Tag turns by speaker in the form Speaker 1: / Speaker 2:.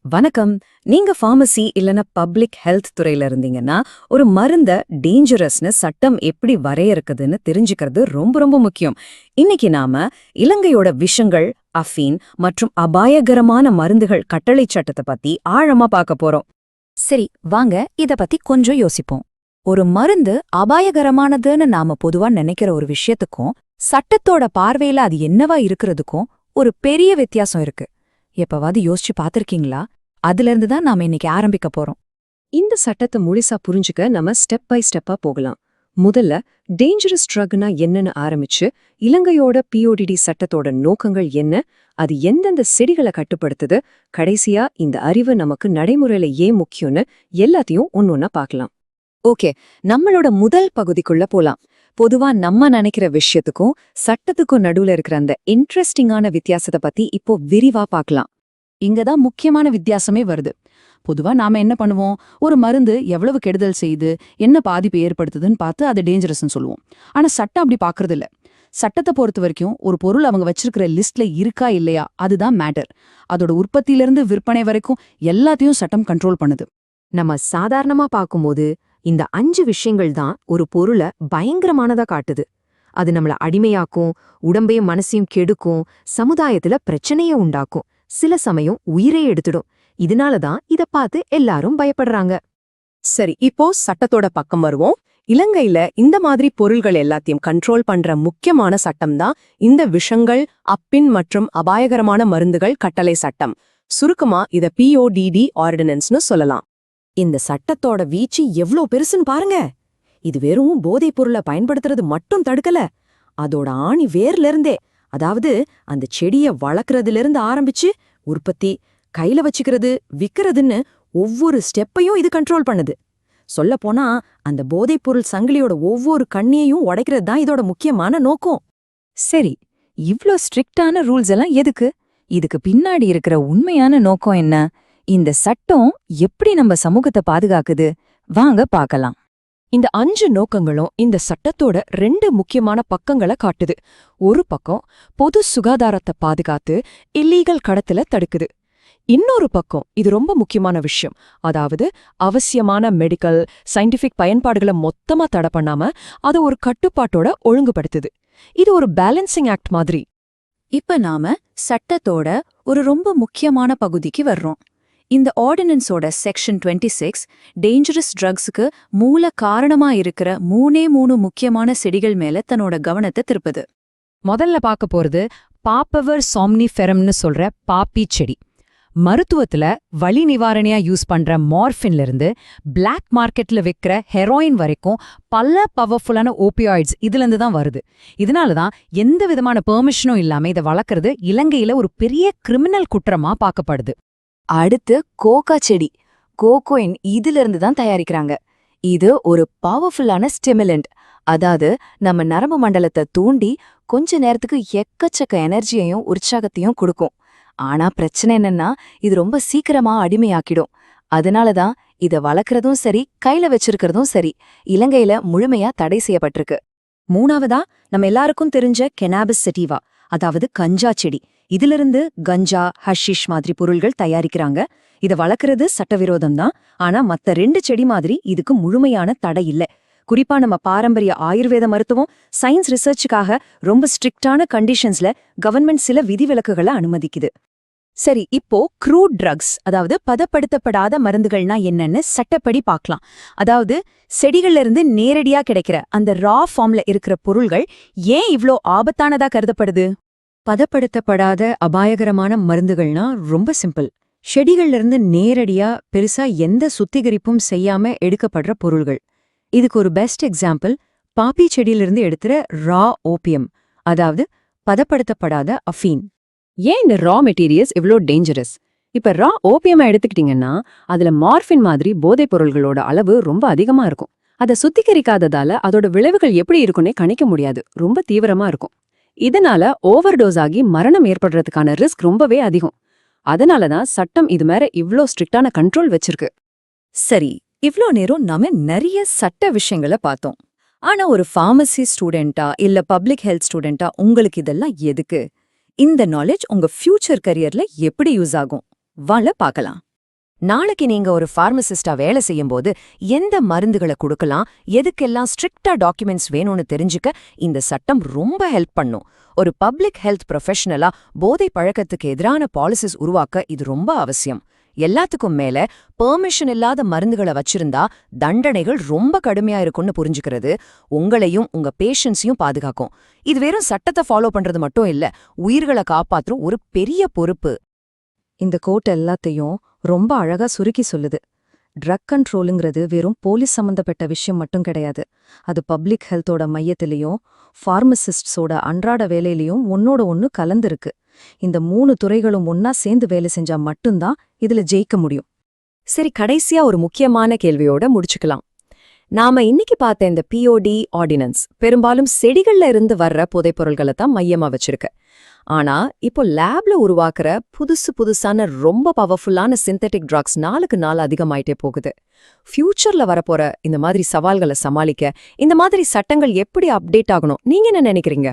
Speaker 1: வணக்கம். நீங்க பார்மசி இல்லனா பப்ளிக் ஹெல்த் துறையில இருந்தீங்கன்னா, ஒரு மருந்த டேஞ்சரஸ்னு சட்டம் எப்படி வரையறுக்குதுன்னு தெரிஞ்சுக்கிறது ரொம்ப ரொம்ப முக்கியம். இன்னைக்கு நாம இலங்கையோட விஷங்கள், அஃபீன் மற்றும் அபாயகரமான மருந்துகள் கட்டளை சட்டத்தை பத்தி ஆழமா பார்க்க போறோம்.
Speaker 2: சரி, வாங்க இத பத்தி கொஞ்சம் யோசிப்போம். ஒரு மருந்து அபாயகரமானதுன்னு நாம பொதுவா நினைக்கிற ஒரு விஷயத்துக்கும் சட்டத்தோட பார்வையில அது என்னவா இருக்கிறதுக்கும் ஒரு பெரிய வித்தியாசம் இருக்கு. எப்பவாவது யோசிச்சு பார்த்திருக்கீங்களா? அதுல இருந்து தான் நாம இன்னைக்கு ஆரம்பிக்க போறோம்.
Speaker 3: இந்த சட்டத்தை முழுசா புரிஞ்சுக்க நம்ம ஸ்டெப் பை ஸ்டெப்பா போகலாம். முதல்ல டேஞ்சரஸ் ட்ரக்னா என்னன்னு ஆரம்பிச்சு, இலங்கையோட பிஓடிடி சட்டத்தோட நோக்கங்கள் என்ன, அது எந்தெந்த செடிகளை கட்டுப்படுத்துது, கடைசியா இந்த அறிவு நமக்கு நடைமுறையில ஏன் முக்கியம்னு எல்லாத்தையும் ஒன்னொன்னா பார்க்கலாம்.
Speaker 2: ஓகே, நம்மளோட முதல் பகுதிக்குள்ள போலாம். பொதுவா நம்ம நினைக்கிற விஷயத்துக்கும் சட்டத்துக்கும் நடுவுல இருக்கிற அந்த இன்ட்ரெஸ்டிங்கான வித்தியாசத்தை பத்தி இப்போ விரிவா பார்க்கலாம். இங்கதான் முக்கியமான வித்தியாசமே வருது. பொதுவா நாம என்ன பண்ணுவோம்? ஒரு மருந்து எவ்வளவு கெடுதல் செய்யுது, என்ன பாதிப்பு ஏற்படுத்துதுன்னு பார்த்து அது டேஞ்சரஸ்ன்னு சொல்லுவோம். ஆனா சட்டம் அப்படி பாக்குறது இல்ல. சட்டத்தை பொறுத்த வரைக்கும் ஒரு பொருள் அவங்க வச்சிருக்கிற லிஸ்ட்ல இருக்கா இல்லையா அதுதான் மேட்டர். அதோட உற்பத்தியிலிருந்து விற்பனை வரைக்கும் எல்லாத்தையும் சட்டம் கண்ட்ரோல் பண்ணுது.
Speaker 3: நம்ம சாதாரணமா பார்க்கும்போது இந்த 5 விஷயங்கள் தான் ஒரு பொருளை பயங்கரமானதா காட்டுது. அது நம்மள அடிமையாக்கும், உடம்பையும் மனசையும் கெடுக்கும், சமுதாயத்துல பிரச்சனைய உண்டாக்கும், சில சமயம் உயிரே எடுத்துடும். இதனாலதான் இத பார்த்து எல்லாரும் பயப்படுறாங்க.
Speaker 1: சரி, இப்போ சட்டத்தோட பக்கம் வருவோம். இலங்கையில இந்த மாதிரி பொருள்கள் எல்லாத்தையும் கண்ட்ரோல் பண்ற முக்கியமான சட்டம் தான் இந்த விஷங்கள், அப்பின் மற்றும் அபாயகரமான மருந்துகள் கட்டளை சட்டம். சுருக்கமா இத பிஓடிடி ஆர்டினன்ஸ்னு சொல்லலாம்.
Speaker 2: இந்த சட்டத்தோட வீச்சு எவ்ளோ பெருசுன்னு பாருங்க. இது வெறும் போதைப் பொருளை பயன்படுத்துறது மட்டும் தடுக்கல, அதோட ஆணி வேர்ல இருந்தே, அதாவது அந்த செடிய வளர்க்கறதுல இருந்து ஆரம்பிச்சு உற்பத்தி, கையில வச்சுக்கிறது, விக்கிறதுன்னு ஒவ்வொரு ஸ்டெப்பையும் இது கண்ட்ரோல் பண்ணுது. சொல்லப்போனா அந்த போதைப் பொருள் சங்கிலியோட ஒவ்வொரு கண்ணியையும் உடைக்கிறது தான் இதோட முக்கியமான நோக்கம்.
Speaker 1: சரி, இவ்ளோ ஸ்ட்ரிக்டான ரூல்ஸ் எல்லாம் எதுக்கு? இதுக்கு பின்னாடி இருக்கிற உண்மையான நோக்கம் என்ன? இந்த சட்டம் எப்படி நம்ம சமூகத்தை பாதுகாக்குது? வாங்க பார்க்கலாம்.
Speaker 3: இந்த 5 நோக்கங்களும் இந்த சட்டத்தோட 2 முக்கியமான பக்கங்களை காட்டுது. ஒரு பக்கம் பொது சுகாதாரத்தை பாதுகாத்து இல்லீகல் கடத்தல தடுக்குது. இன்னொரு பக்கம் இது ரொம்ப முக்கியமான விஷயம், அதாவது அவசியமான மெடிக்கல், சயின்டிபிக் பயன்பாடுகளை மொத்தமா தடை பண்ணாம அதை ஒரு கட்டுப்பாட்டோட ஒழுங்குபடுத்துது. இது ஒரு பேலன்சிங் ஆக்ட் மாதிரி.
Speaker 2: இப்ப நாம சட்டத்தோட ஒரு ரொம்ப முக்கியமான பகுதிக்கு வர்றோம். இந்த ஆர்டினன்ஸோட செக்ஷன் 26 டேஞ்சரஸ் ட்ரக்ஸுக்கு மூல காரணமா இருக்கிற 3 முக்கியமான செடிகள் மேல தன்னோட கவனத்தை திருப்புது.
Speaker 1: முதல்ல பார்க்க போறது பாப்பவர் சாம்னிஃபெரம்னு சொல்ற பாப்பி செடி. மருத்துவத்துல வலி நிவாரணியா யூஸ் பண்ற மார்ஃபின்ல இருந்து பிளாக் மார்க்கெட்ல விற்கிற ஹெரோயின் வரைக்கும் பல பவர்ஃபுல்லான ஓபியாய்ட்ஸ் இதுல இருந்து தான் வருது. இதனாலதான் எந்த விதமான பெர்மிஷனும் இல்லாம இதை வளர்க்கறது இலங்கையில ஒரு பெரிய கிரிமினல் குற்றமா பார்க்கப்படுது.
Speaker 2: அடுத்து கோகா செடி. கோகோயின் இதுல இருந்து தான் தயாரிக்கிறாங்க. இது ஒரு பவர்ஃபுல்லான ஸ்டிமுலண்ட், அதாவது நம்ம நரம்பு மண்டலத்தை தூண்டி கொஞ்ச நேரத்துக்கு எக்கச்சக்க எனர்ஜியையும் உற்சாகத்தையும் கொடுக்கும். ஆனா பிரச்சனை என்னன்னா, இது ரொம்ப சீக்கிரமா அடிமையாக்கிடும். அதனாலதான் இத வளர்க்கறதும் சரி, கையில வச்சிருக்கிறதும் சரி, இலங்கையில முழுமையா தடை செய்யப்பட்டிருக்கு.
Speaker 1: மூணாவதா நம்ம எல்லாருக்கும் தெரிஞ்ச கெனாபிஸ் செட்டிவா, அதாவது கஞ்சா செடி. இதிலிருந்து கஞ்சா, ஹஷிஷ் மாதிரி பொருள்கள் தயாரிக்கிறாங்க. இத வளர்க்கறது சட்டவிரோதம் தான். ஆனா மத்த 2 செடி மாதிரி இதுக்கு முழுமையான தடை இல்ல. குறிப்பா நம்ம பாரம்பரிய ஆயுர்வேத மருத்துவம், சயின்ஸ் ரிசர்ச்சுக்காக ரொம்ப ஸ்ட்ரிக்டான கண்டிஷன்ஸ்ல கவர்மெண்ட் சில விதிவிலக்குகளை அனுமதிக்குது. சரி, இப்போ க்ரூட் ட்ரக்ஸ், அதாவது பதப்படுத்தப்படாத மருந்துகள்னா என்னன்னு சட்டப்படி பார்க்கலாம். அதாவது செடிகள்ல இருந்து நேரடியா கிடைக்கிற அந்த ரா ஃபார்ம்ல இருக்கிற பொருள்கள் ஏன் இவ்ளோ ஆபத்தானதா கருதப்படுது? பதப்படுத்தப்படாத அபாயகரமான மருந்துகள்னா ரொம்ப சிம்பிள். செடிகள்ல இருந்து நேரடியா பெருசா எந்த சுத்திகரிப்பும் செய்யாம எடுக்கப்படுற பொருள்கள். இதுக்கு ஒரு பெஸ்ட் எக்ஸாம்பிள் பாப்பி செடியிலிருந்து எடுத்துற ரா ஓபியம், அதாவது பதப்படுத்தப்படாத அஃபீன்.
Speaker 3: ஏன் இந்த ரா மெட்டீரியல்ஸ் இவ்ளோ டேஞ்சரஸ்? இப்ப ரா ஓபியமா எடுத்துக்கிட்டீங்கன்னா அதுல மார்ஃபின் மாதிரி போதைப் பொருள்களோட அளவு ரொம்ப அதிகமா இருக்கும். அதை சுத்திகரிக்காததால அதோட விளைவுகள் எப்படி இருக்குன்னே கணிக்க முடியாது, ரொம்ப தீவிரமா இருக்கும். இதனால ஓவர் டோஸ் ஆகி மரணம் ஏற்படுறதுக்கான ரிஸ்க் ரொம்பவே அதிகம். அதனாலதான் சட்டம் இது மேல இவ்ளோ ஸ்ட்ரிக்டான கண்ட்ரோல் வச்சிருக்கு.
Speaker 1: சரி, இவ்ளோ நேரம் நாம நிறைய சட்ட விஷயங்களை பார்த்தோம். ஆனா ஒரு பார்மசி ஸ்டூடெண்டா இல்ல பப்ளிக் ஹெல்த் ஸ்டூடெண்டா உங்களுக்கு இதெல்லாம் எதுக்கு? இந்த நாலேஜ் உங்க ஃபியூச்சர் கரியர்ல எப்படி யூஸ் ஆகும்? வாங்க பார்க்கலாம்.
Speaker 2: நாளைக்கு நீங்க ஒரு பார்மசிஸ்டா வேலை செய்யும்போது எந்த மருந்துகளை கொடுக்கலாம், எதுக்கெல்லாம் ஸ்ட்ரிக்டா டாக்குமெண்ட்ஸ் வேணும்னு தெரிஞ்சுக்க இந்த சட்டம் ரொம்ப ஹெல்ப் பண்ணும். ஒரு பப்ளிக் ஹெல்த் ப்ரொஃபஷனலா போதை பழக்கத்துக்கு எதிரான பாலிசிஸ் உருவாக்க இது ரொம்ப அவசியம். எல்லாத்துக்கும் மேல பெர்மிஷன் இல்லாத மருந்துகளை வச்சிருந்தா தண்டனைகள் ரொம்ப கடுமையா இருக்கும்னு புரிஞ்சுக்கிறது உங்களையும் உங்க பேஷண்ட்ஸையும் பாதுகாக்கும். இது வெறும் சட்டத்தை ஃபாலோ பண்றது மட்டும் இல்ல, உயிர்களை காப்பாற்றும் ஒரு பெரிய பொறுப்பு.
Speaker 1: இந்த கோட் எல்லாத்தையும் ரொம்ப அழகா சுருக்கி சொல்லுது. ட்ரக் கண்ட்ரோலுங்கிறது வெறும் போலீஸ் சம்பந்தப்பட்ட விஷயம் மட்டும் கிடையாது. அது பப்ளிக் ஹெல்த்தோட மையத்திலையும் ஃபார்மசிஸ்ட்ஸோட அன்றாட வேலையிலையும் ஒன்னோட ஒன்னு கலந்துருக்கு. இந்த 3 துறைகளும் ஒன்னா சேர்ந்து வேலை செஞ்சா மட்டும்தான் இதுல ஜெயிக்க முடியும்.
Speaker 2: சரி, கடைசியா ஒரு முக்கியமான கேள்வியோட முடிச்சுக்கலாம். நாம இன்னைக்கு பார்த்த இந்த பிஓடி ஆர்டினன்ஸ் பெரும்பாலும் செடிகள்ல இருந்து வர்ற புதைப்பொருள்களை தான் மையமா வச்சிருக்கு. ஆனா இப்போ லேப்ல உருவாக்குற புதுசான ரொம்ப பவர்ஃபுல்லான சிந்தெட்டிக் ட்ரக்ஸ் நாளுக்கு நாள் அதிகமாயிட்டே போகுது. ஃபியூச்சர்ல வரப்போற இந்த மாதிரி சவால்களை சமாளிக்க இந்த மாதிரி சட்டங்கள் எப்படி அப்டேட் ஆகணும், நீங்க என்ன நினைக்கிறீங்க?